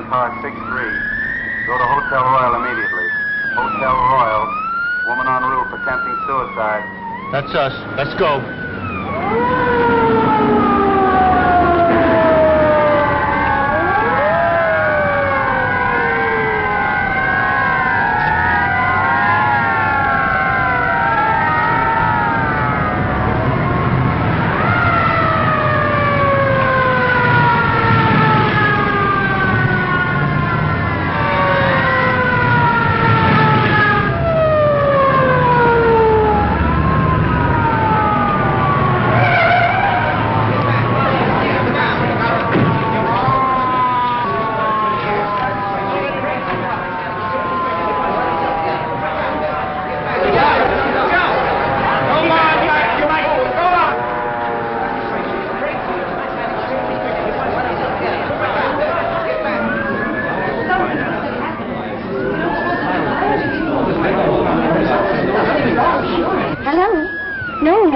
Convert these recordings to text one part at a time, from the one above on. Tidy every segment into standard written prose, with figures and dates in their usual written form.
car 63. Go to Hotel Royal immediately. Hotel Royal. Woman en route attempting suicide. That's us. Let's go.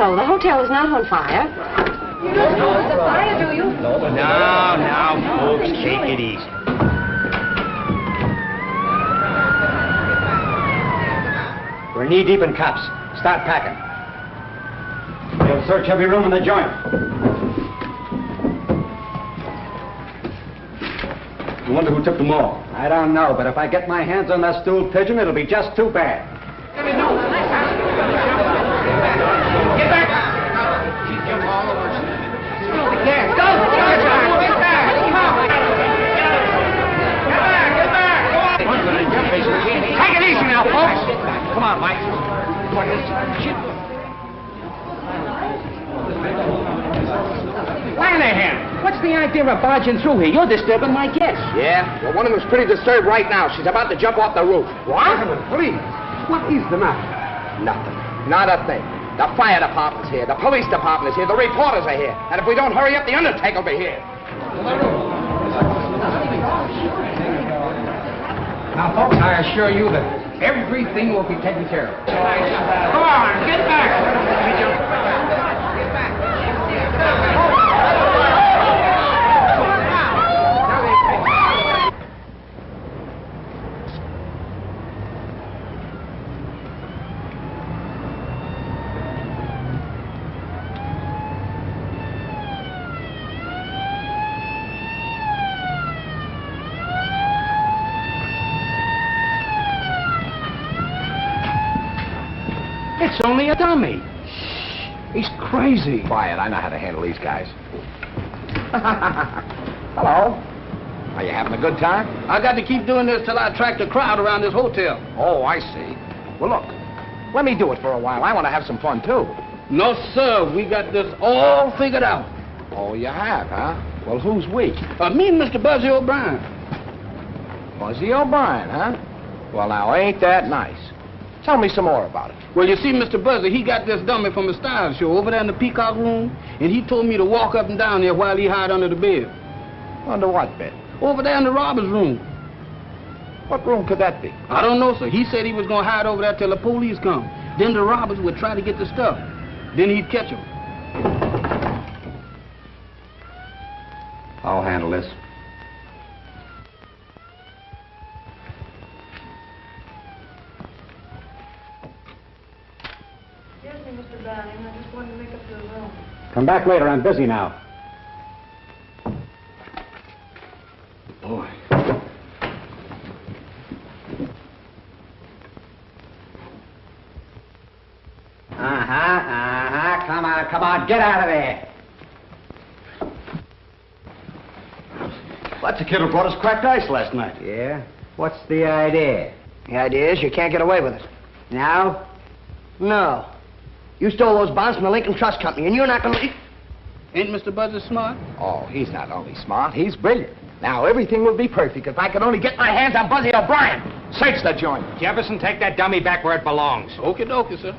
The hotel is not on fire. You don't know it's a fire, do you? Now, folks, take it easy. We're knee-deep in cops. Start packing. We'll search every room in the joint. I wonder who took them all. I don't know, but if I get my hands on that stool pigeon, it'll be just too bad. Get back! There, go! Get back! Get back! Go on! Take it easy now, folks! Come on, Mike. Lanahan, what's the idea of barging through here? You're disturbing my guests. Yeah? Well, one of them's pretty disturbed right now. She's about to jump off the roof. What? Please. What is the matter? Nothing. Not a thing. The fire department's here. The police department is here. The reporters are here. And if we don't hurry up, the undertaker will be here. Now, folks, I assure you that everything will be taken care of. Come on, get back! Get back! It's only a dummy. He's crazy. Quiet. I know how to handle these guys. Hello. Are you having a good time? I got to keep doing this till I attract a crowd around this hotel. Oh, I see. Well, look. Let me do it for a while. I want to have some fun, too. No, sir. We got this all figured out. Oh, you have, huh? Well, who's we? Me and Mr. Buzzy O'Brien. Buzzy O'Brien, huh? Well, now, ain't that nice? Tell me some more about it. Well, you see, Mr. Buzzy, he got this dummy from the style show over there in the Peacock room, and he told me to walk up and down there while he hide under the bed. Under what bed? Over there in the robber's room. What room could that be? I don't know, sir. He said he was going to hide over there till the police come. Then the robbers would try to get the stuff. Then he'd catch them. I'll handle this. Mr. Browning, I just wanted to make up your room. Come back later. I'm busy now. Boy. Come on, get out of there. That's the kid who brought us cracked ice last night. Yeah? What's the idea? The idea is you can't get away with it. Now? No. You stole those bonds from the Lincoln Trust Company, and you're not going to... Ain't Mr. Buzzy smart? Oh, he's not only smart, he's brilliant. Now, everything will be perfect if I could only get my hands on Buzzy O'Brien. Search the joint. Jefferson, take that dummy back where it belongs. Okie dokie, sir.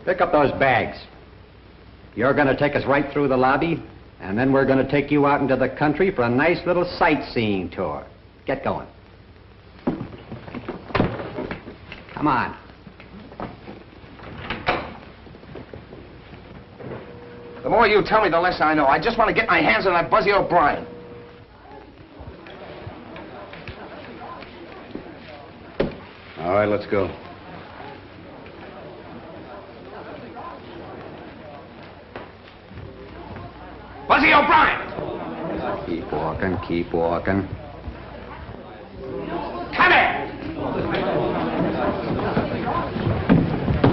Pick up those bags. You're going to take us right through the lobby, and then we're going to take you out into the country for a nice little sightseeing tour. Get going. Come on. The more you tell me, the less I know. I just want to get my hands on that Buzzy O'Brien. All right, let's go. Buzzy O'Brien! Keep walking, keep walking. Come here!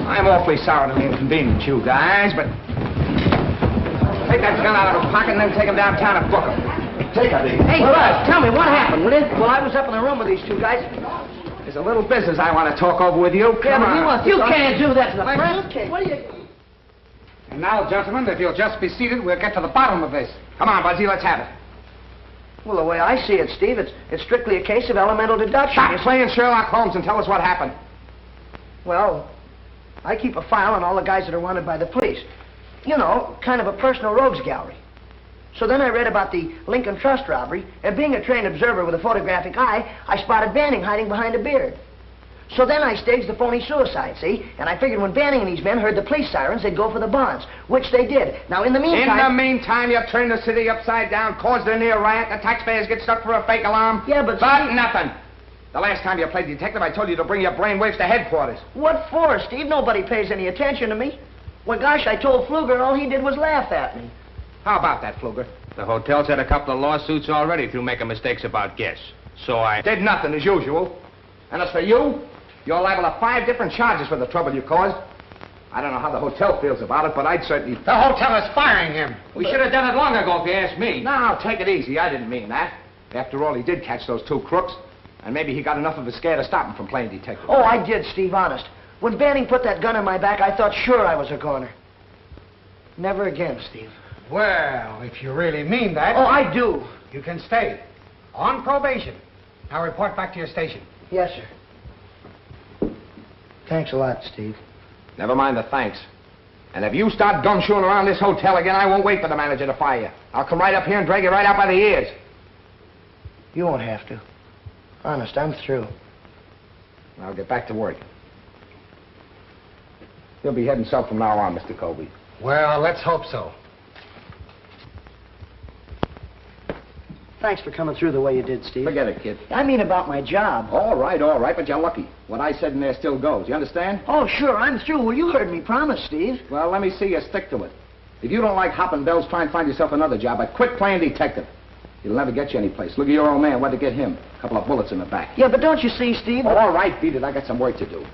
I'm awfully sorry to inconvenience you guys, but... Take that gun out of his pocket and then take him downtown and book him. Take it, Hey, Buzz, tell me, what happened, will you? Well, I was up in the room with these two guys. There's a little business I want to talk over with you. Come on. You can't do that to the press. Okay. What are you... And now, gentlemen, if you'll just be seated, we'll get to the bottom of this. Come on, Buzzy, let's have it. Well, the way I see it, Steve, it's strictly a case of elemental deduction. Stop playing Sherlock Holmes and tell us what happened. Well, I keep a file on all the guys that are wanted by the police. You know, kind of a personal rogues gallery. So then I read about the Lincoln Trust robbery, and being a trained observer with a photographic eye, I spotted Banning hiding behind a beard. So then I staged the phony suicide, see? And I figured when Banning and these men heard the police sirens, they'd go for the bonds, which they did. Now, in the meantime... In the meantime, you've turned the city upside down, caused a near riot, the taxpayers get stuck for a fake alarm. Yeah, but... But nothing. The last time you played detective, I told you to bring your brainwaves to headquarters. What for, Steve? Nobody pays any attention to me. Well, gosh, I told Pfluger all he did was laugh at me. How about that, Pfluger? The hotel's had a couple of lawsuits already through making mistakes about guests. So I... Did nothing, as usual. And as for you, you're liable to 5 different charges for the trouble you caused. I don't know how the hotel feels about it, but I'd certainly... The hotel is firing him. We should have done it long ago, if you ask me. Now, take it easy. I didn't mean that. After all, he did catch those 2 crooks. And maybe he got enough of a scare to stop him from playing detective. Oh, I did, Steve, honest. When Banning put that gun in my back, I thought sure I was a goner. Never again, Steve. Well, if you really mean that... Oh, I do. You can stay. On probation. Now report back to your station. Yes, sir. Thanks a lot, Steve. Never mind the thanks. And if you start gumshoeing around this hotel again, I won't wait for the manager to fire you. I'll come right up here and drag you right out by the ears. You won't have to. Honest, I'm through. I'll get back to work. You'll be heading south from now on, Mr. Colby. Well, let's hope so. Thanks for coming through the way you did, Steve. Forget it, kid. I mean about my job. All right, but you're lucky. What I said in there still goes. You understand? Oh, sure, I'm through. Well, you heard me promise, Steve. Well, let me see you stick to it. If you don't like hopping bells, try and find yourself another job, but quit playing detective. It'll never get you anyplace. Look at your old man. What'd it get him? A couple of bullets in the back. Yeah, but don't you see, Steve? Oh, all right, beat it. I got some work to do.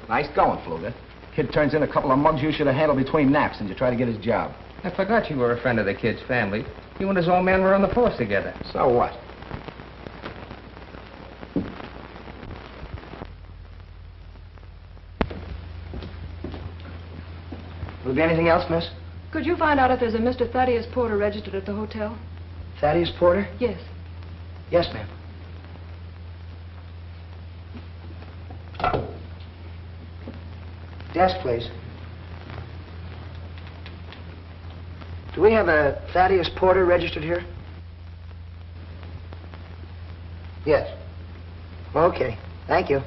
Nice going, Pfluger. Kid turns in a couple of mugs you should have handled between naps, and you try to get his job. I forgot you were a friend of the kid's family. You and his old man were on the force together. So what? Will there be anything else, miss? Could you find out if there's a Mr. Thaddeus Porter registered at the hotel? Thaddeus Porter? Yes. Yes, ma'am. Desk, please. Do we have a Thaddeus Porter registered here? Yes. Okay. Thank you.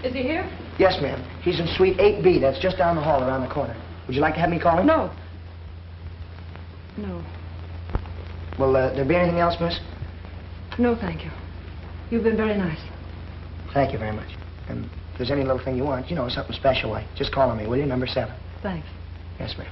Is he here? Yes, ma'am. He's in suite 8B. That's just down the hall around the corner. Would you like to have me call him? No. No. Will there be anything else, miss? No, thank you. You've been very nice. Thank you very much. And if there's any little thing you want, you know, something special like, just call on me, will you? Number 7. Thanks. Yes, ma'am.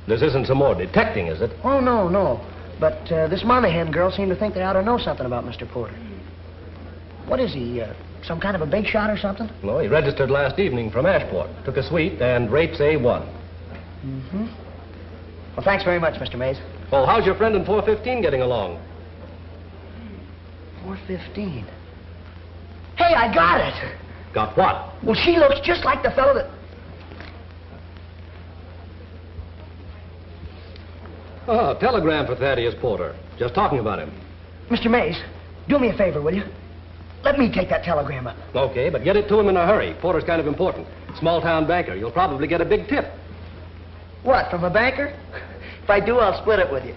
This isn't some more detecting, is it? Oh, no, no. But this Monahan girl seemed to think they ought to know something about Mr. Porter. What is he, some kind of a big shot or something? No, he registered last evening from Ashport. Took a suite and rates A1. Mm-hmm. Well, thanks very much, Mr. Mays. Well, how's your friend in 415 getting along? 415. Hey, I got it! Got what? Well, she looks just like the fellow that... Oh, telegram for Thaddeus Porter. Just talking about him. Mr. Mays, do me a favor, will you? Let me take that telegram up. Okay, but get it to him in a hurry. Porter's kind of important. Small-town banker. You'll probably get a big tip. What, from a banker? If I do, I'll split it with you.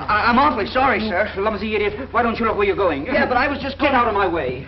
I'm awfully sorry, sir. Clumsy idiot. Why don't you look where you're going? Yeah, but I was just... Get out of my way.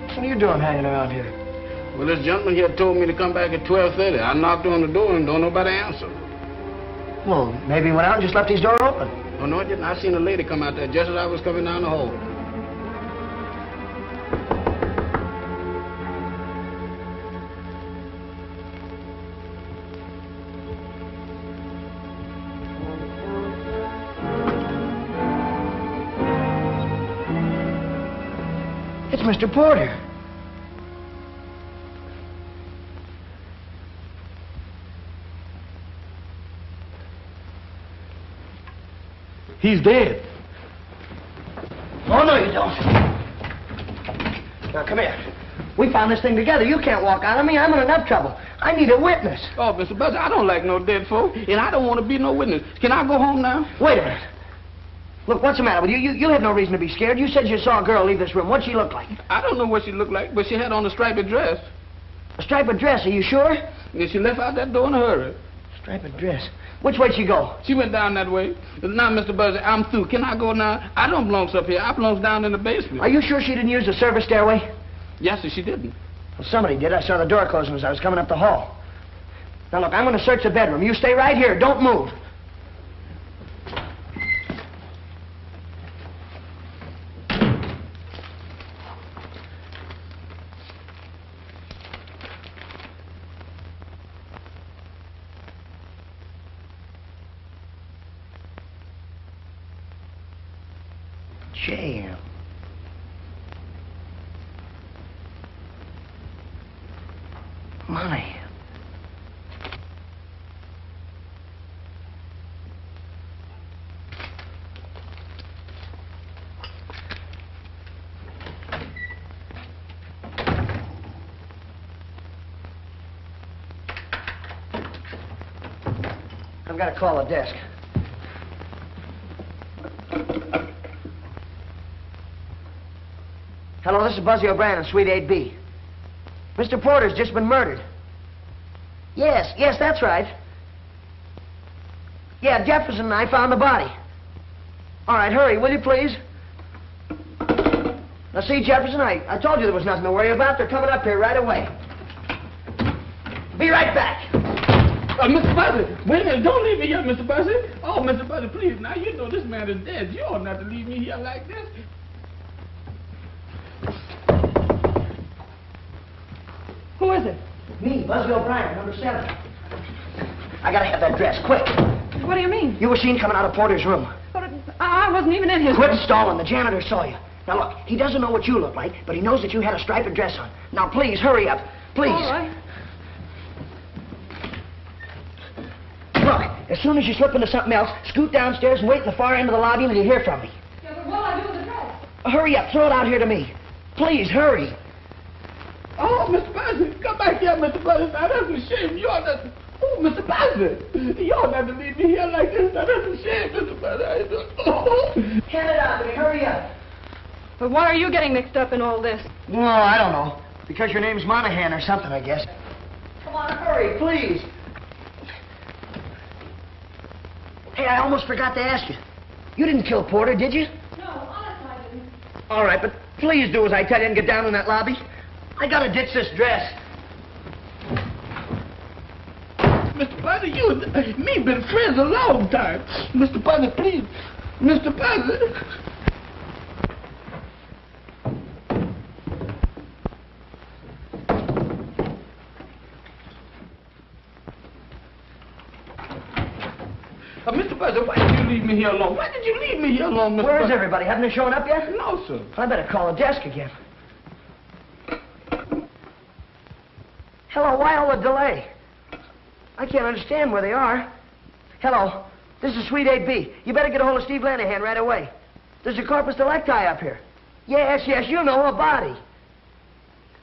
What are you doing hanging around here? Well, this gentleman here told me to come back at 12:30. I knocked on the door and don't nobody answer. Well, maybe he went out and just left his door open. Oh, no, I didn't. I seen a lady come out there just as I was coming down the hall. It's Mr. Porter. He's dead. Oh, no, you don't. Now, come here. We found this thing together. You can't walk out on me. I'm in enough trouble. I need a witness. Oh, Mr. Buzzy, I don't like no dead folk, and I don't want to be no witness. Can I go home now? Wait a minute. Look, what's the matter with you? You have no reason to be scared. You said you saw a girl leave this room. What'd she look like? I don't know what she looked like, but she had on a striped dress. A striped dress, are you sure? And she left out that door in a hurry. Striped dress. Which way'd she go? She went down that way. Now, Mr. Buzzy, I'm through. Can I go now? I don't belong up here. I belong down in the basement. Are you sure she didn't use the service stairway? Yes, sir, she didn't. Well, somebody did. I saw the door closing as I was coming up the hall. Now, look, I'm going to search the bedroom. You stay right here. Don't move. Jail. Money. I've got to call the desk. Hello, this is Buzzy O'Brien in Suite 8B. Mr. Porter's just been murdered. Yes, that's right. Yeah, Jefferson and I found the body. All right, hurry, will you, please? Now, see, Jefferson, I told you there was nothing to worry about. They're coming up here right away. Be right back. Mr. Buzzy, wait a minute. Don't leave me here, Mr. Buzzy. Oh, Mr. Buzzy, please. Now, you know this man is dead. You ought not to leave me here like this. Who is it? Me, Buzzy O'Brien, number 7. I gotta have that dress, quick. What do you mean? You were seen coming out of Porter's room. But I wasn't even in his... Quit stalling. The janitor saw you. Now, look, he doesn't know what you look like, but he knows that you had a striped dress on. Now, please, hurry up. Please. All right. Look, as soon as you slip into something else, scoot downstairs and wait in the far end of the lobby until you hear from me. Yeah, but what'll I do with the dress? Hurry up. Throw it out here to me. Please, hurry. Oh, Mr. Buzzy, come back here, Mr. Buzzy. Now, that's a shame. You ought not... Oh, Mr. Buzzy, you ought not to leave me here like this. Now, that's a shame, Mr. Buzzy. Oh. Hand it out to me. Hurry up. But why are you getting mixed up in all this? No, I don't know. Because your name's Monahan or something, I guess. Come on, hurry, please. Hey, I almost forgot to ask you. You didn't kill Porter, did you? No, honest I didn't. All right, but please do as I tell you and get down in that lobby. I gotta ditch this dress. Mr. Buzzy, you and me been friends a long time. Mr. Buzzy, please. Mr. Buzzy. Mr. Buzzy, why did you leave me here alone? Why did you leave me here alone, Mr. Where is Buzzy? everybody? Haven't they shown up yet? No, sir. I better call the desk again. Hello, why all the delay? I can't understand where they are. Hello, this is Suite 8B. You better get a hold of Steve Lanahan right away. There's a corpus delicti up here. Yes, you know, a body.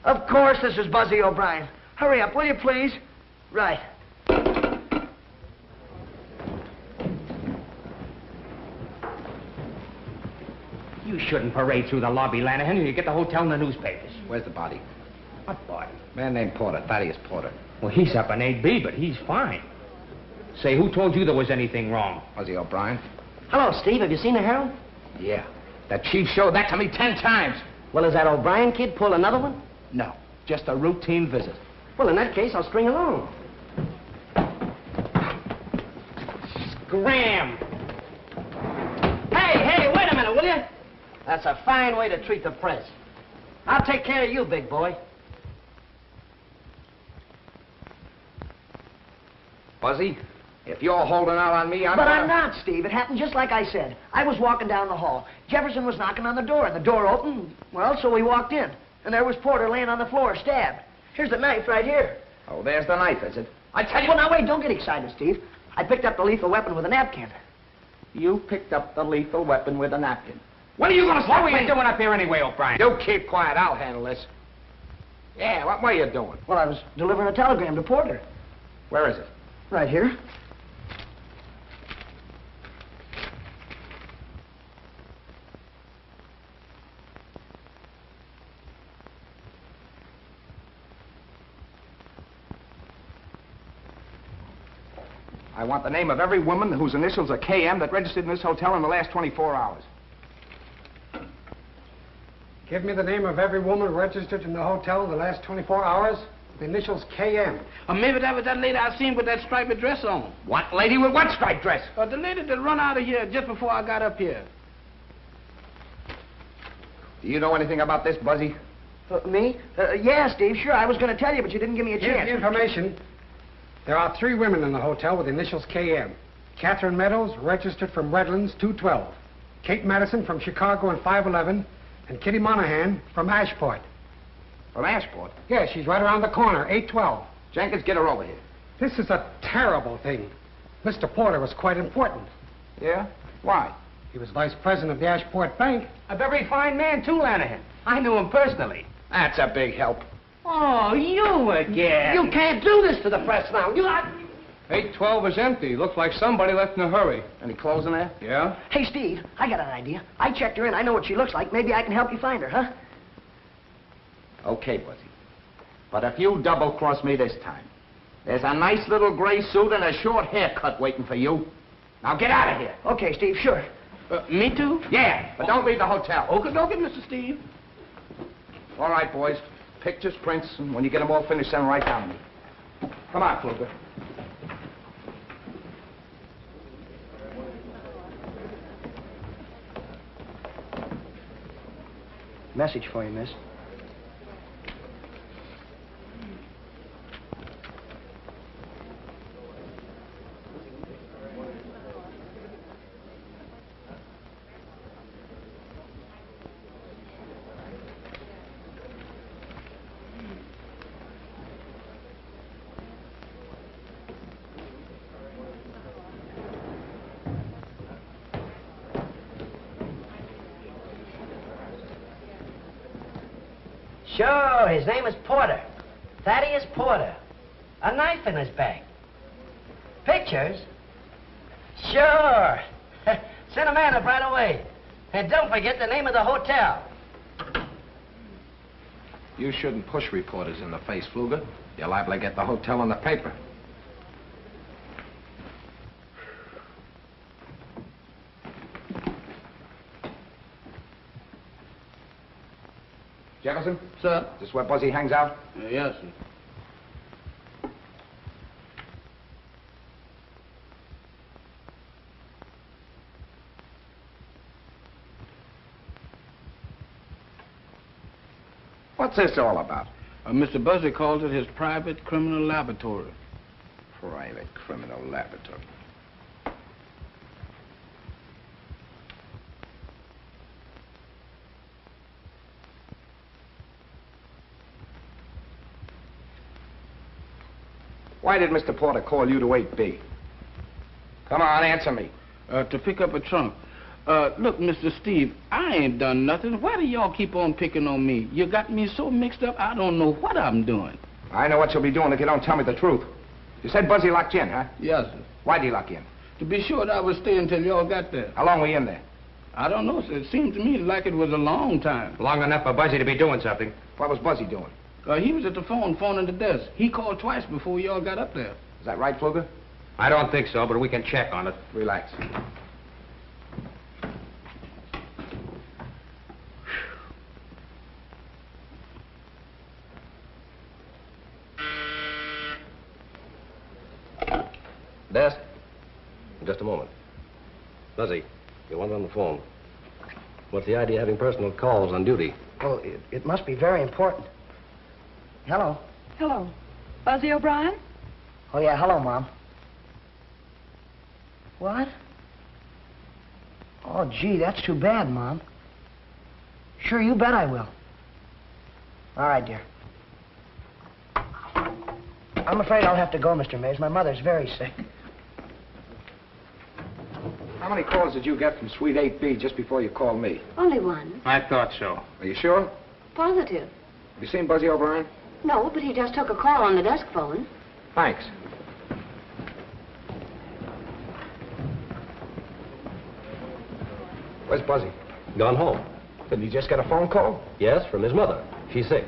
Of course, this is Buzzy O'Brien. Hurry up, will you, please? Right. You shouldn't parade through the lobby, Lanahan. You get the hotel in the newspapers. Where's the body? What body? Man named Porter, Thaddeus Porter. Well, he's up in 8B, but he's fine. Say, who told you there was anything wrong? Buzzy O'Brien? Hello, Steve. Have you seen the Herald? Yeah. The chief showed that to me 10 times. Well, has that O'Brien kid pulled another one? No, just a routine visit. Well, in that case, I'll string along. Scram! Hey, wait a minute, will you? That's a fine way to treat the press. I'll take care of you, big boy. Buzzy, if you're holding out on me, I'm not, Steve. It happened just like I said. I was walking down the hall. Jefferson was knocking on the door, and the door opened. Well, so we walked in. And there was Porter laying on the floor, stabbed. Here's the knife right here. Oh, there's the knife, is it? I tell you... Well, now, wait, don't get excited, Steve. I picked up the lethal weapon with a napkin. You picked up the lethal weapon with a napkin. When are you going to stop What were you doing up here anyway, O'Brien? You keep quiet. I'll handle this. Yeah, what were you doing? Well, I was delivering a telegram to Porter. Where is it? Right here. I want the name of every woman whose initials are KM that registered in this hotel in the last 24 hours. Give me the name of every woman registered in the hotel in the last 24 hours. The initials KM. Or maybe that was that lady I seen with that striped dress on. What lady with what striped dress? The lady that run out of here just before I got up here. Do you know anything about this, Buzzy? Me? Yeah, Steve, sure. I was going to tell you, but you didn't give me a Here's chance. the information. There are 3 women in the hotel with the initials KM. Catherine Meadows, registered from Redlands, 212. Kate Madison from Chicago and 511. And Kitty Monahan from Ashport. From Ashport? Yeah, she's right around the corner, 812. Jenkins, get her over here. This is a terrible thing. Mr. Porter was quite important. Yeah? Why? He was vice president of the Ashport Bank. A very fine man, too, Lanahan. I knew him personally. That's a big help. Oh, you again. You can't do this to the press now. 812 is empty. Looks like somebody left in a hurry. Any clothes in there? Yeah? Hey, Steve, I got an idea. I checked her in. I know what she looks like. Maybe I can help you find her, huh? Okay, Buzzy. But if you double-cross me this time, there's a nice little gray suit and a short haircut waiting for you. Now get out of here. Okay, Steve, sure. Me too? Yeah, but don't leave the hotel. Okay, Mr. Steve. All right, boys. Pictures, prints, and when you get them all finished, send them right down to me. Come on, Kluger. Message for you, miss. Sure, his name is Porter. Thaddeus Porter. A knife in his bag. Pictures? Sure. Send a man up right away. And don't forget the name of the hotel. You shouldn't push reporters in the face, Pfluger. You're liable to get the hotel in the paper. Jefferson? Sir? Is this where Buzzy hangs out? Yes, sir. What's this all about? Mr. Buzzy calls it his private criminal laboratory. Private criminal laboratory. Why did Mr. Porter call you to 8B? Come on, answer me. To pick up a trunk. Look, Mr. Steve, I ain't done nothing. Why do y'all keep on picking on me? You got me so mixed up, I don't know what I'm doing. I know what you'll be doing if you don't tell me the truth. You said Buzzy locked you in, huh? Yes, sir. Why'd he lock you in? To be sure that I would stay until y'all got there. How long were you in there? I don't know, sir. It seemed to me like it was a long time. Long enough for Buzzy to be doing something. What was Buzzy doing? He was at the phoning the desk. He called twice before y'all got up there. Is that right, Pfluger? I don't think so, but we can check on it. Relax. Desk. Just a moment. Buzzy, you want on the phone. What's the idea of having personal calls on duty? Well, it must be very important. Hello. Hello. Buzzy O'Brien? Oh, yeah, hello, Mom. What? Oh, gee, that's too bad, Mom. Sure, you bet I will. All right, dear. I'm afraid I'll have to go, Mr. Mays. My mother's very sick. How many calls did you get from Suite 8B just before you called me? Only one. I thought so. Are you sure? Positive. Have you seen Buzzy O'Brien? No, but he just took a call on the desk phone. Thanks. Where's Buzzy? Gone home. Didn't he just get a phone call? Yes, from his mother. She's sick.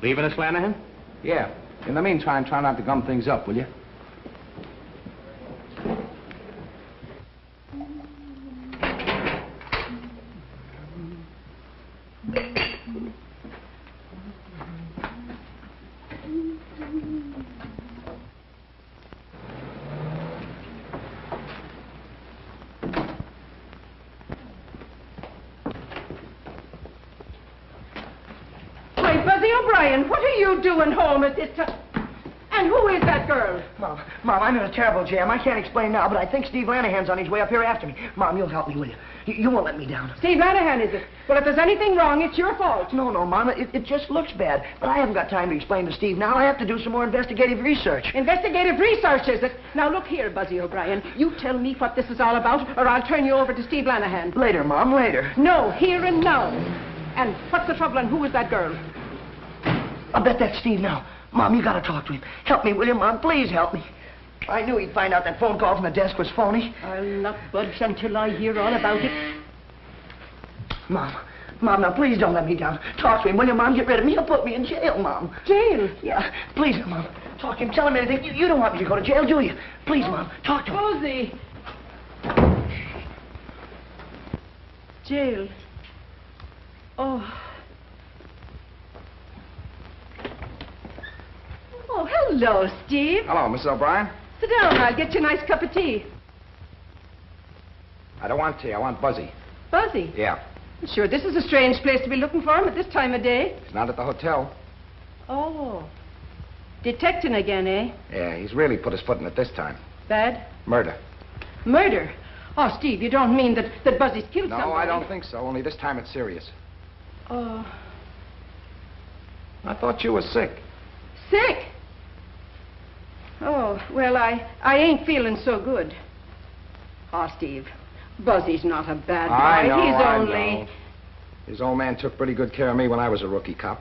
Leaving us, Lanahan? Yeah. In the meantime, try not to gum things up, will you? O'Brien, what are you doing home at this time? And who is that girl? Mom, I'm in a terrible jam. I can't explain now, but I think Steve Lanahan's on his way up here after me. Mom, you'll help me, will you? You won't let me down. Steve Lanahan, is it? Well, if there's anything wrong, it's your fault. No, Mom, it just looks bad. But I haven't got time to explain to Steve now. I have to do some more investigative research. Investigative research, is it? Now, look here, Buzzy O'Brien. You tell me what this is all about, or I'll turn you over to Steve Lanahan. Later, Mom, later. No, here and now. And what's the trouble, and who is that girl? I'll bet that's Steve now. Mom, you gotta talk to him. Help me, will you, Mom? Please help me. I knew he'd find out that phone call from the desk was phony. I'll not budge until I hear all about it. Mom, now please don't let me down. Talk to him, will you, Mom? Get rid of me. He'll put me in jail, Mom. Jail? Yeah, please, Mom. Talk to him. Tell him anything. You don't want me to go to jail, do you? Please, Mom. Talk to him. Buzzy. Jail. Oh. Oh, hello, Steve. Hello, Mrs. O'Brien. Sit down. I'll get you a nice cup of tea. I don't want tea. I want Buzzy. Buzzy? Yeah. Sure, this is a strange place to be looking for him at this time of day. He's not at the hotel. Oh. Detecting again, eh? Yeah, he's really put his foot in it this time. Bad? Murder. Murder? Oh, Steve, you don't mean that Buzzy's killed somebody? No, I don't think so. Only this time it's serious. Oh. I thought you were sick. Sick? Oh, well, I ain't feeling so good. Oh, Steve, Buzzy's not a bad boy. I know, He's I only... know. His old man took pretty good care of me when I was a rookie cop.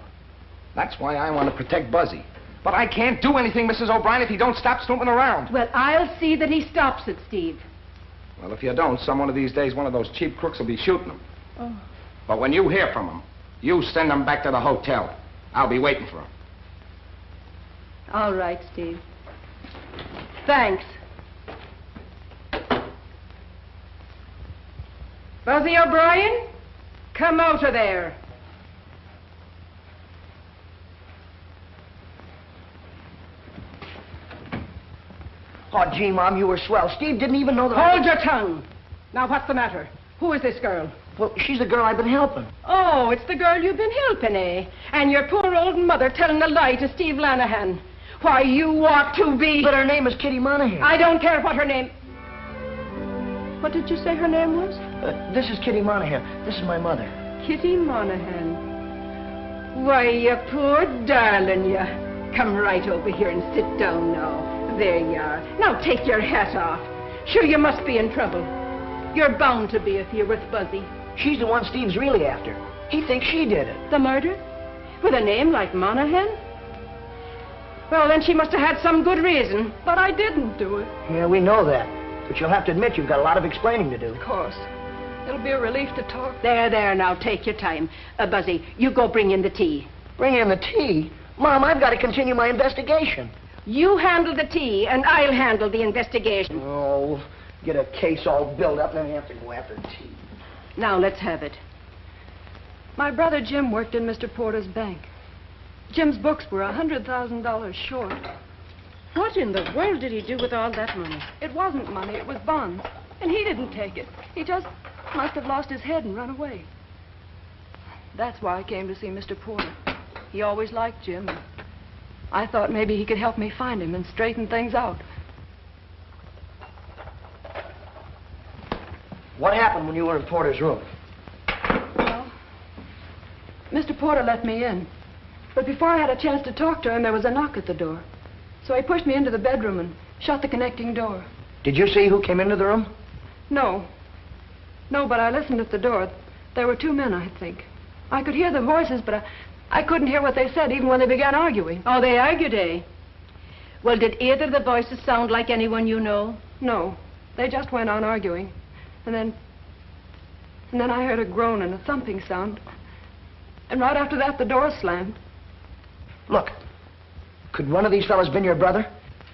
That's why I want to protect Buzzy. But I can't do anything, Mrs. O'Brien, if he don't stop snooping around. Well, I'll see that he stops it, Steve. Well, if you don't, some one of these days, one of those cheap crooks will be shooting him. Oh. But when you hear from him, you send him back to the hotel. I'll be waiting for him. All right, Steve. Thanks. Buzzy O'Brien, come out of there. Oh, gee, Mom, you were swell. Steve didn't even know that Hold your tongue. Now, what's the matter? Who is this girl? Well, she's the girl I've been helping. Oh, it's the girl you've been helping, eh? And your poor old mother telling a lie to Steve Lanahan. Why, you ought to be... But her name is Kitty Monahan. I don't care what her name... What did you say her name was? This is Kitty Monahan. This is my mother. Kitty Monahan. Why, you poor darling, you. Come right over here and sit down now. There you are. Now take your hat off. Sure, you must be in trouble. You're bound to be if you're with Buzzy. She's the one Steve's really after. He thinks she did it. The murder? With a name like Monahan? Well, then she must have had some good reason. But I didn't do it. Yeah, we know that. But you'll have to admit you've got a lot of explaining to do. Of course. It'll be a relief to talk. There, now, take your time. Buzzy, you go bring in the tea. Bring in the tea? Mom, I've got to continue my investigation. You handle the tea, and I'll handle the investigation. Oh, get a case all built up, and then we have to go after tea. Now, let's have it. My brother Jim worked in Mr. Porter's bank. Jim's books were $100,000 short. What in the world did he do with all that money? It wasn't money, it was bonds. And he didn't take it. He just must have lost his head and run away. That's why I came to see Mr. Porter. He always liked Jim. I thought maybe he could help me find him and straighten things out. What happened when you were in Porter's room? Well, Mr. Porter let me in. But before I had a chance to talk to him, there was a knock at the door. So he pushed me into the bedroom and shut the connecting door. Did you see who came into the room? No. No, but I listened at the door. There were two men, I think. I could hear the voices, but I couldn't hear what they said even when they began arguing. Oh, they argued, eh? Well, did either of the voices sound like anyone you know? No. They just went on arguing. And then I heard a groan and a thumping sound. And right after that, the door slammed. Look, could one of these fellas been your brother?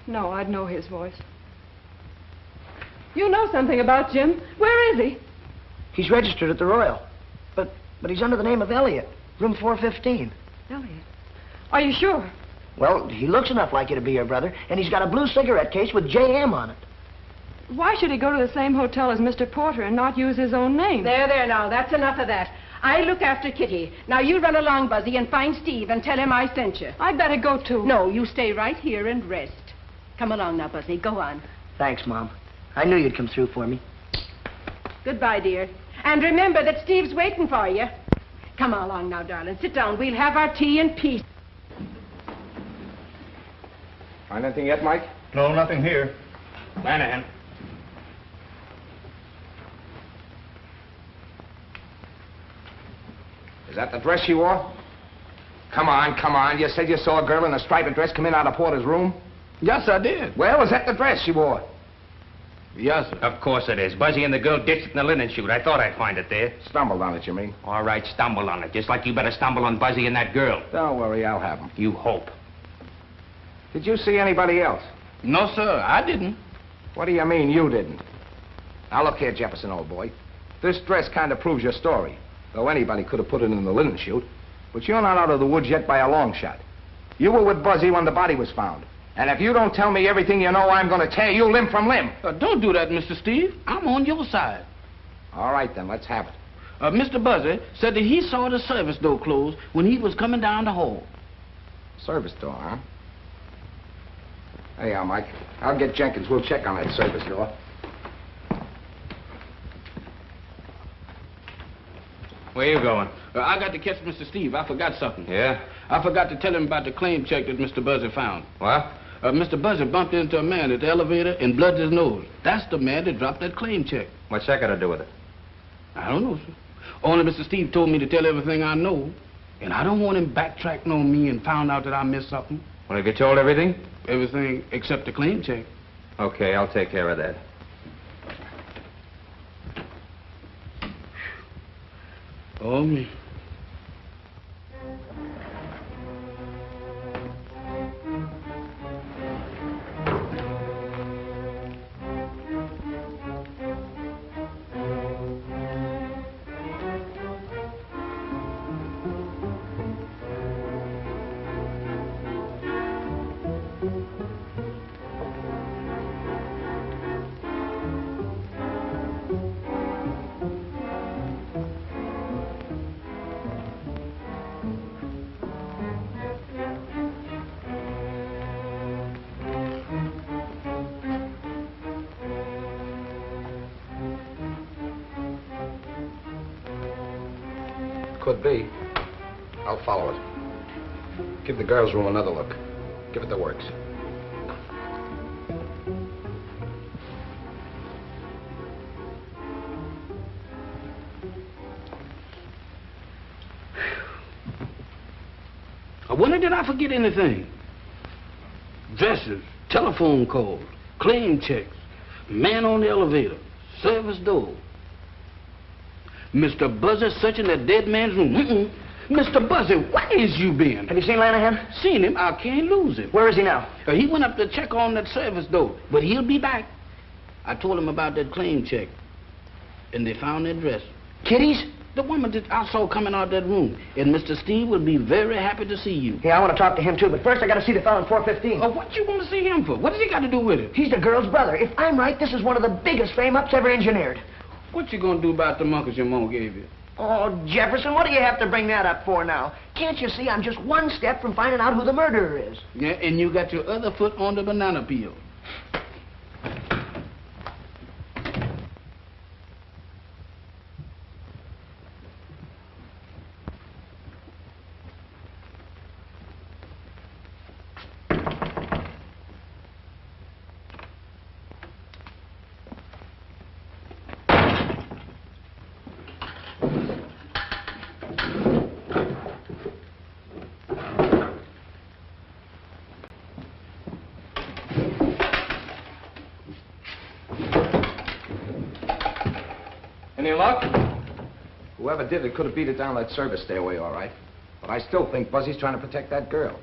No, I'd know his voice. You know something about Jim. Where is he? He's registered at the Royal. But he's under the name of Elliot, room 415. Elliot? Are you sure? Well, he looks enough like you to be your brother, and he's got a blue cigarette case with J.M. on it. Why should he go to the same hotel as Mr. Porter and not use his own name? There, now, that's enough of that. I look after Kitty. Now, you run along, Buzzy, and find Steve and tell him I sent you. I'd better go, too. No, you stay right here and rest. Come along now, Buzzy. Go on. Thanks, Mom. I knew you'd come through for me. Goodbye, dear. And remember that Steve's waiting for you. Come along now, darling. Sit down. We'll have our tea in peace. Find anything yet, Mike? No, nothing here. Lanahan. Is that the dress she wore? Come on. You said you saw a girl in a striped dress come in out of Porter's room? Yes, I did. Well, is that the dress she wore? Yes, sir. Of course it is. Buzzy and the girl ditched it in the linen chute. I thought I'd find it there. Stumbled on it, you mean? All right, stumble on it. Just like you better stumble on Buzzy and that girl. Don't worry, I'll have them. You hope. Did you see anybody else? No, sir, I didn't. What do you mean you didn't? Now, look here, Jefferson, old boy. This dress kind of proves your story. Though anybody could have put it in the linen chute. But you're not out of the woods yet by a long shot. You were with Buzzy when the body was found. And if you don't tell me everything you know, I'm going to tear you limb from limb. Don't do that, Mr. Steve. I'm on your side. All right, then, let's have it. Mr. Buzzy said that he saw the service door closed when he was coming down the hall. Service door, huh? Hey, Mike. I'll get Jenkins. We'll check on that service door. Where you going? I got to catch Mr. Steve. I forgot something. Yeah? I forgot to tell him about the claim check that Mr. Buzzy found. What? Mr. Buzzy bumped into a man at the elevator and blooded his nose. That's the man that dropped that claim check. What's that got to do with it? I don't know, sir. Only Mr. Steve told me to tell everything I know. And I don't want him backtracking on me and found out that I missed something. Well, have you told everything? Everything except the claim check. Okay, I'll take care of that. Oh, me. Could be. I'll follow it. Give the girls' room another look. Give it the works. I wonder did I forget anything? Dresses, telephone calls, claim checks, man on the elevator, service door. Mr. Buzzy searching that dead man's room. Mr. Buzzy, where is you been? Have you seen Lanahan? Seen him. I can't lose him. Where is he now? He went up to check on that service door, but he'll be back. I told him about that claim check, and they found that dress. Kitty's? The woman that I saw coming out of that room. And Mr. Steve will be very happy to see you. Yeah, I want to talk to him, too, but first I got to see the fellow in 415. Oh, what you want to see him for? What has he got to do with it? He's the girl's brother. If I'm right, this is one of the biggest frame-ups ever engineered. What you gonna do about the monkeys your mom gave you? Oh, Jefferson, what do you have to bring that up for now? Can't you see I'm just one step from finding out who the murderer is? Yeah, and you got your other foot on the banana peel. Any luck? Whoever did it could have beat it down that service stairway, all right. But I still think Buzzy's trying to protect that girl.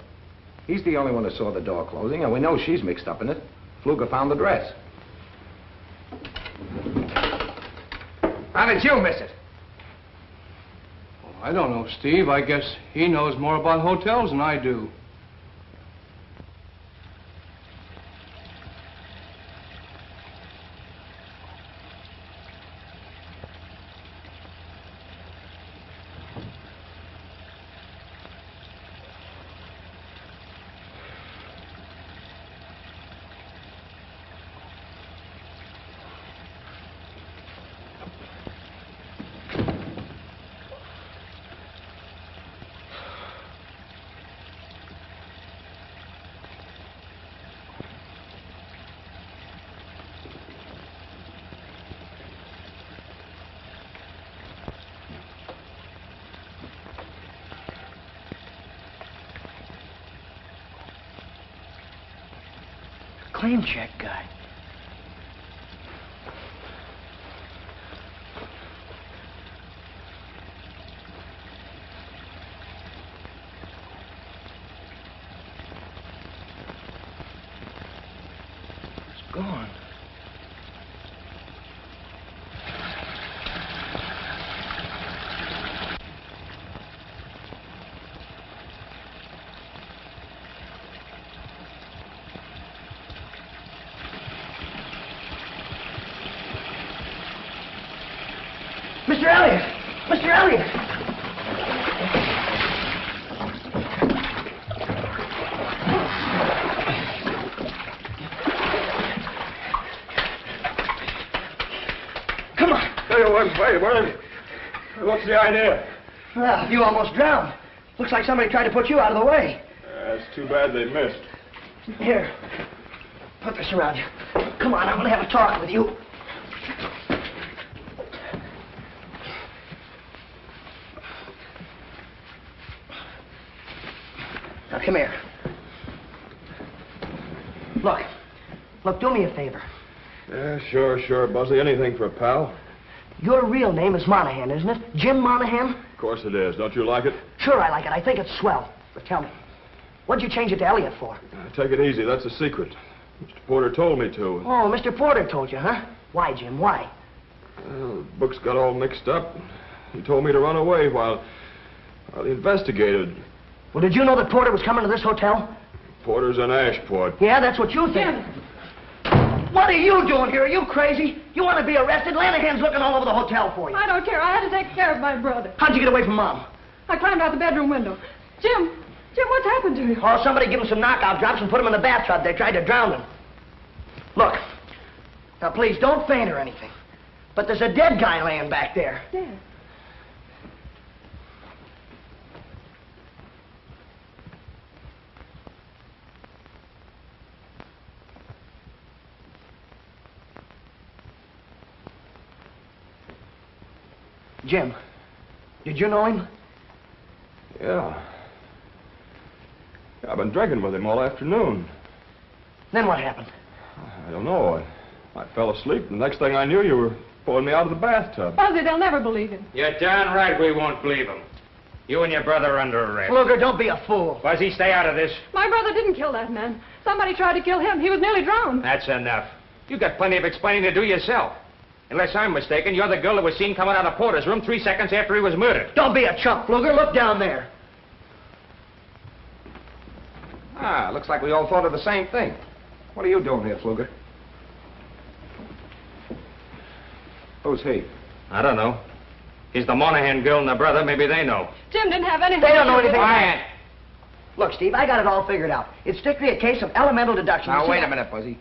He's the only one who saw the door closing, and we know she's mixed up in it. Fluger found the dress. How did you miss it? Well, I don't know, Steve. I guess he knows more about hotels than I do. Claim check guy. It's gone. Mr. Elliot! Mr. Elliot! Come on! What's the idea? Well, you almost drowned. Looks like somebody tried to put you out of the way. It's too bad they missed. Here, put this around you. Come on, I'm going to have a talk with you. Now, come here. Look, do me a favor. Yeah, sure, Buzzy. Anything for a pal. Your real name is Monahan, isn't it? Jim Monahan? Of course it is. Don't you like it? Sure, I like it. I think it's swell. But tell me, what'd you change it to Elliot for? Take it easy. That's a secret. Mr. Porter told me to. Oh, Mr. Porter told you, huh? Why, Jim, why? Well, the books got all mixed up. He told me to run away while he investigated. Well, did you know that Porter was coming to this hotel? Porter's in Ashport. Yeah, that's what you think. What are you doing here? Are you crazy? You want to be arrested? Lanahan's looking all over the hotel for you. I don't care. I had to take care of my brother. How'd you get away from Mom? I climbed out the bedroom window. Jim, what's happened to you? Oh, somebody gave him some knockout drops and put him in the bathtub. They tried to drown him. Look, now please don't faint or anything. But there's a dead guy laying back there. Dead? Jim, did you know him? Yeah. I've been drinking with him all afternoon. Then what happened? I don't know. I fell asleep, and the next thing I knew, you were pulling me out of the bathtub. Buzzy, they'll never believe him. You're darn right we won't believe him. You and your brother are under arrest. Luger, don't be a fool. Buzzy, stay out of this. My brother didn't kill that man. Somebody tried to kill him. He was nearly drowned. That's enough. You got plenty of explaining to do yourself. Unless I'm mistaken, you're the girl that was seen coming out of Porter's room 3 seconds after he was murdered. Don't be a chump, Luger. Look down there. Ah, looks like we all thought of the same thing. What are you doing here, Fluger? Who's he? I don't know. He's the Monahan girl and the brother. Maybe they know. Jim didn't have anything. They don't know anything. Quiet. Look, Steve, I got it all figured out. It's strictly a case of elemental deduction. Now, wait a minute, Buzzy.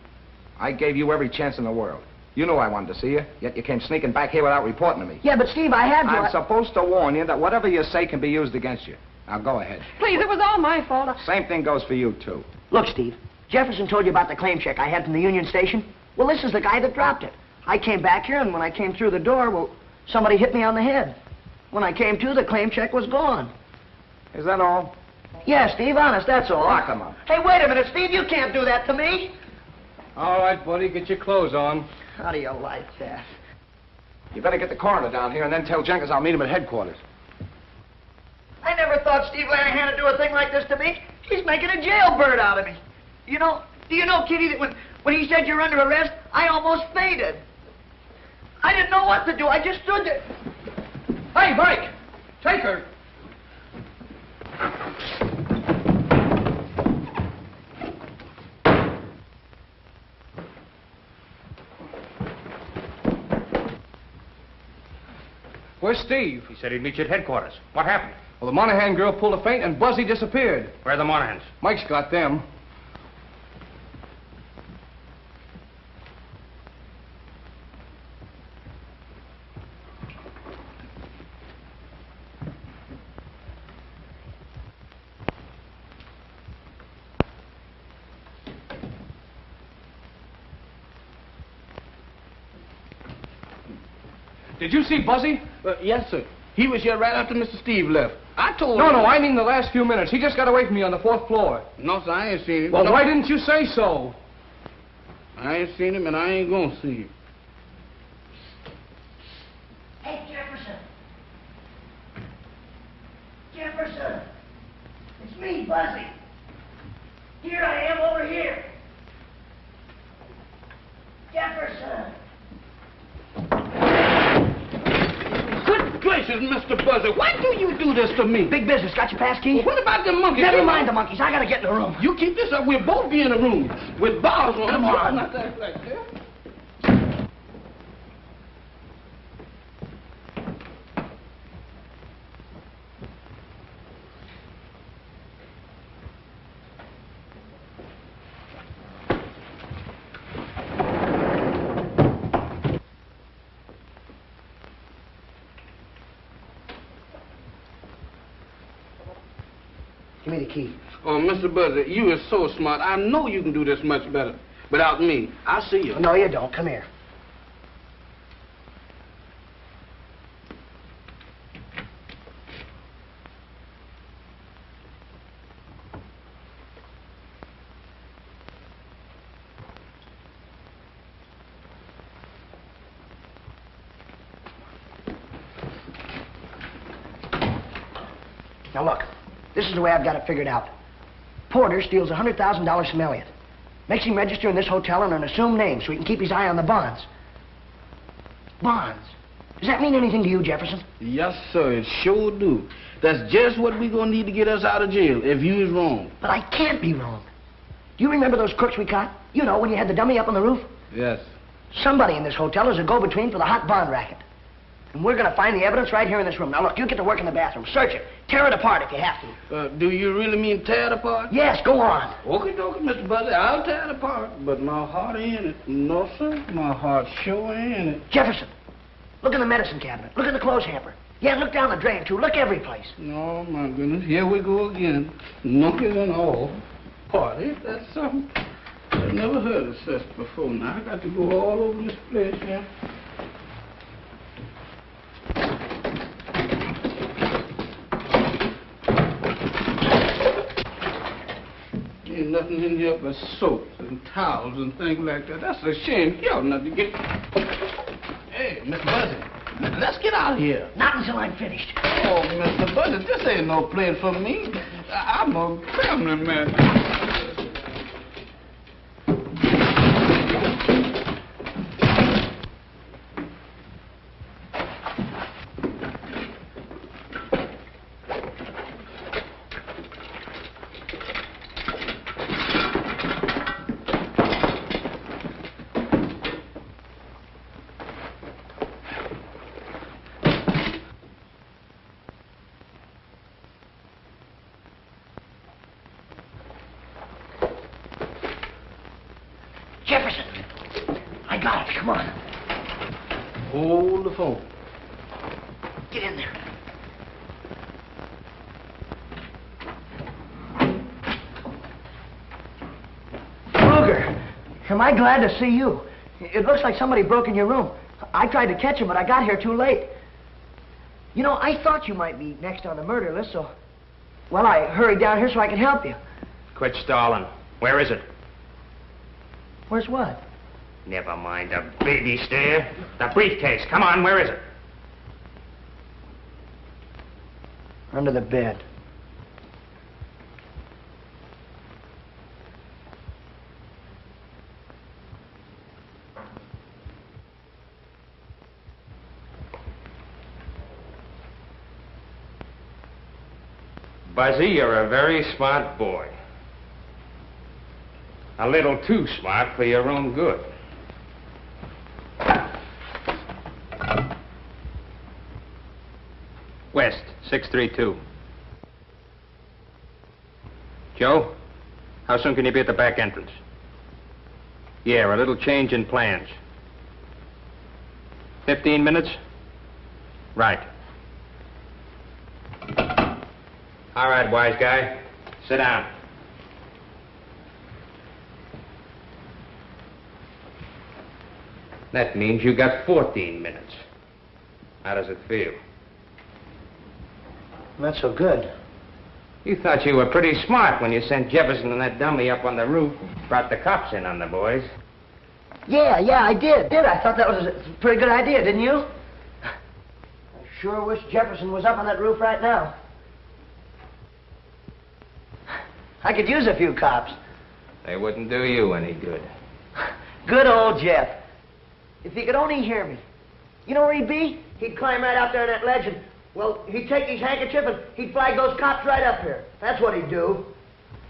I gave you every chance in the world. You knew I wanted to see you, yet you came sneaking back here without reporting to me. Yeah, but Steve, I had to. I'm supposed to warn you that whatever you say can be used against you. Now, go ahead. Please, it was all my fault. Same thing goes for you, too. Look, Steve, Jefferson told you about the claim check I had from the Union Station. Well, this is the guy that dropped it. I came back here, and when I came through the door, well, somebody hit me on the head. When I came to, the claim check was gone. Is that all? Yeah, Steve, honest, that's all. Lock him up. Hey, wait a minute, Steve, you can't do that to me. All right, buddy, get your clothes on. How do you like that? You better get the coroner down here and then tell Jenkins I'll meet him at headquarters. I never thought Steve Lanahan would do a thing like this to me. He's making a jailbird out of me. Do you know, Kitty, that when he said you're under arrest, I almost fainted. I didn't know what to do. I just stood there. Hey, Mike! Take her! Where's Steve? He said he'd meet you at headquarters. What happened? Well, the Monahan girl pulled a feint and Buzzy disappeared. Where are the Monahans? Mike's got them. Did you see Buzzy? Yes, sir. He was here right after Mr. Steve left. I told him. No, I mean the last few minutes. He just got away from me on the 4th floor. No, sir, I ain't seen him. Well, No. why didn't you say so? I ain't seen him, and I ain't gonna see him. Hey, Jefferson. Jefferson. It's me, Buzzy. Here I am over here. Jefferson. Good gracious, Mr. Buzzy, why do you do this to me? Big business. Got your pass key? What about the monkeys? Never mind the monkeys. I gotta get in the room. You keep this up, we'll both be in a room with bars on. Come on. Not that like that. Give me the key. Oh, Mr. Buzzy, you are so smart. I know you can do this much better without me. I'll see you. No, you don't. Come here. Now, look, this is the way I've got it figured out. Porter steals $100,000 from Elliot. Makes him register in this hotel under an assumed name so he can keep his eye on the bonds. Bonds? Does that mean anything to you, Jefferson? Yes, sir, it sure do. That's just what we're gonna need to get us out of jail if you is wrong. But I can't be wrong. Do you remember those crooks we caught? You know, when you had the dummy up on the roof? Yes. Somebody in this hotel is a go-between for the hot bond racket. And we're gonna find the evidence right here in this room. Now, look, you get to work in the bathroom. Search it. Tear it apart if you have to. Do you really mean tear it apart? Yes, go on. Okay, Mr. Buzzy, I'll tear it apart. But my heart ain't in it. No, sir, my heart sure ain't in it. Jefferson, look in the medicine cabinet. Look in the clothes hamper. Yeah, look down the drain, too. Look every place. Oh, my goodness. Here we go again. Monkeys and all. Party, that's something. I've never heard of such before. Now, I got to go all over this place, yeah. Ain't nothing in here but soaps and towels and things like that. That's a shame. You ought not to get... Hey, Mr. Buzzy, let's get out of here. Not until I'm finished. Oh, Mr. Buzzy, this ain't no place for me. I'm a family man. Jefferson, I got it. Come on. Hold the phone. Get in there. Kruger, am I glad to see you. It looks like somebody broke in your room. I tried to catch him, but I got here too late. You know, I thought you might be next on the murder list, so... Well, I hurried down here so I could help you. Quit stalling. Where is it? Where's what? Never mind the baby stare. The briefcase. Come on, where is it? Under the bed. Buzzy, you're a very smart boy. A little too smart for your own good. West, 632. Joe, how soon can you be at the back entrance? Yeah, a little change in plans. 15 minutes? Right. All right, wise guy. Sit down. That means you got 14 minutes. How does it feel? Not so good. You thought you were pretty smart when you sent Jefferson and that dummy up on the roof, brought the cops in on the boys. Yeah, I did. I thought that was a pretty good idea, didn't you? I sure wish Jefferson was up on that roof right now. I could use a few cops. They wouldn't do you any good. Good old Jeff. If he could only hear me. You know where he'd be? He'd climb right out there on that ledge and, well, he'd take his handkerchief and he'd flag those cops right up here. That's what he'd do.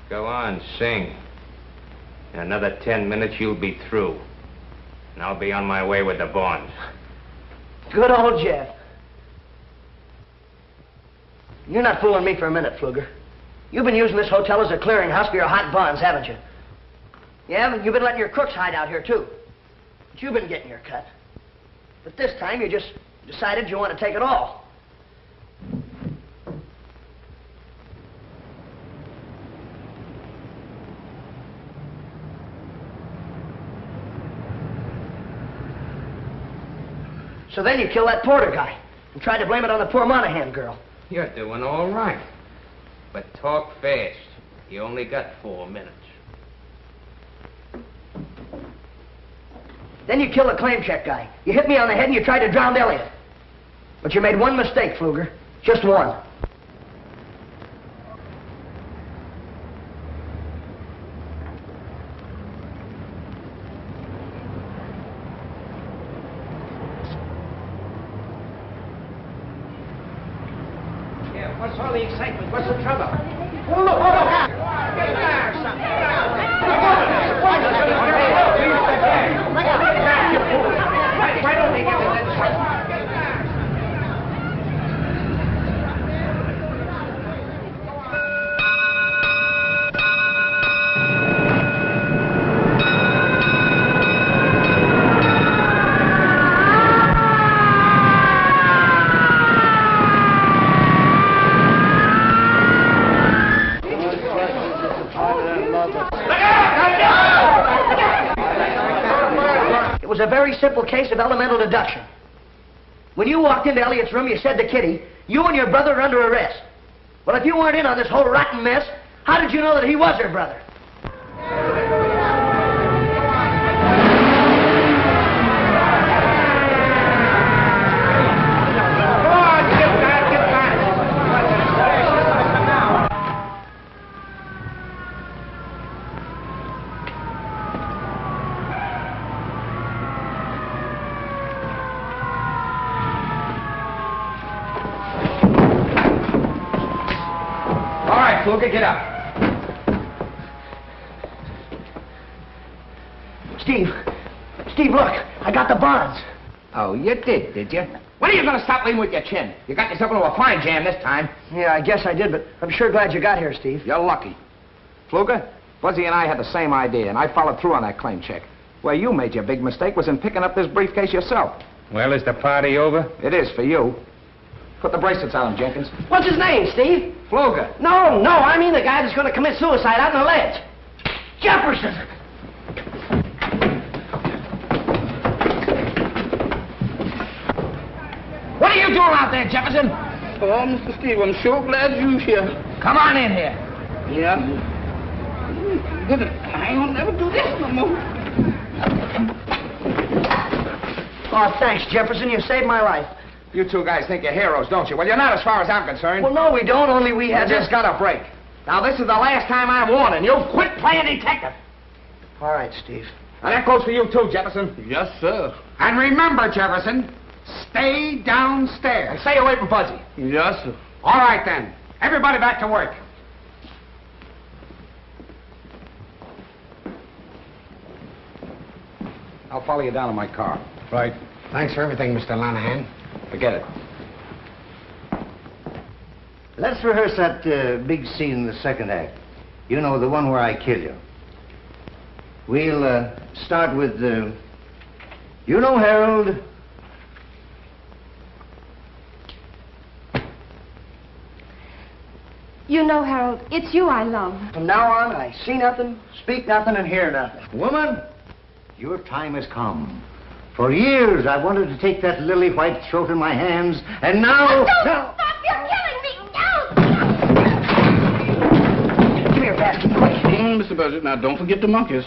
Go on, sing. In another 10 minutes, you'll be through. And I'll be on my way with the bonds. Good old Jeff. You're not fooling me for a minute, Pfluger. You've been using this hotel as a clearinghouse for your hot bonds, haven't you? Yeah, but you've been letting your crooks hide out here, too. But you've been getting your cut. But this time, you just decided you want to take it all. So then you kill that Porter guy and tried to blame it on the poor Monahan girl. You're doing all right. But talk fast. You only got 4 minutes. Then you kill the claim check guy. You hit me on the head and you tried to drown Elliot. But you made one mistake, Pfluger. Just one. the excitement? What's the trouble? Well, look, Why don't they get it? It was a very simple case of elemental deduction. When you walked into Elliot's room, you said to Kitty, you and your brother are under arrest. Well, if you weren't in on this whole rotten mess, how did you know that he was her brother? Fluker, get up. Steve, look, I got the bonds. Oh, you did you? When are you going to stop leading with your chin? You got yourself into a fine jam this time. Yeah, I guess I did, but I'm sure glad you got here, Steve. You're lucky. Fluker, Buzzy and I had the same idea, and I followed through on that claim check. Where you made your big mistake was in picking up this briefcase yourself. Well, is the party over? It is for you. Put the bracelets on him, Jenkins. What's his name, Steve? Fluger. No, I mean the guy that's going to commit suicide out on the ledge. Jefferson! What are you doing out there, Jefferson? Oh, Mr. Steve, I'm sure glad you're here. Come on in here. Yeah? Good. I ain't gonna never do this no more. Oh, thanks, Jefferson. You saved my life. You two guys think you're heroes, don't you? Well, you're not as far as I'm concerned. Well, no, we don't. Only we had just got a break. Now, this is the last time I'm warning you. Quit playing detective. All right, Steve. And that goes for you, too, Jefferson. Yes, sir. And remember, Jefferson, stay downstairs. And stay away from Buzzy. Yes, sir. All right, then. Everybody back to work. I'll follow you down in my car. Right. Thanks for everything, Mr. Monahan. Forget it. Let's rehearse that big scene in the second act. You know, the one where I kill you. We'll start with, you know, Harold. You know, Harold, it's you I love. From now on, I see nothing, speak nothing, and hear nothing. Woman, your time has come. For years, I've wanted to take that lily white throat in my hands, and now... Don't stop! You're killing me! No! Come here, bastard, quick. Mr. Buzzy, now don't forget the monkeys.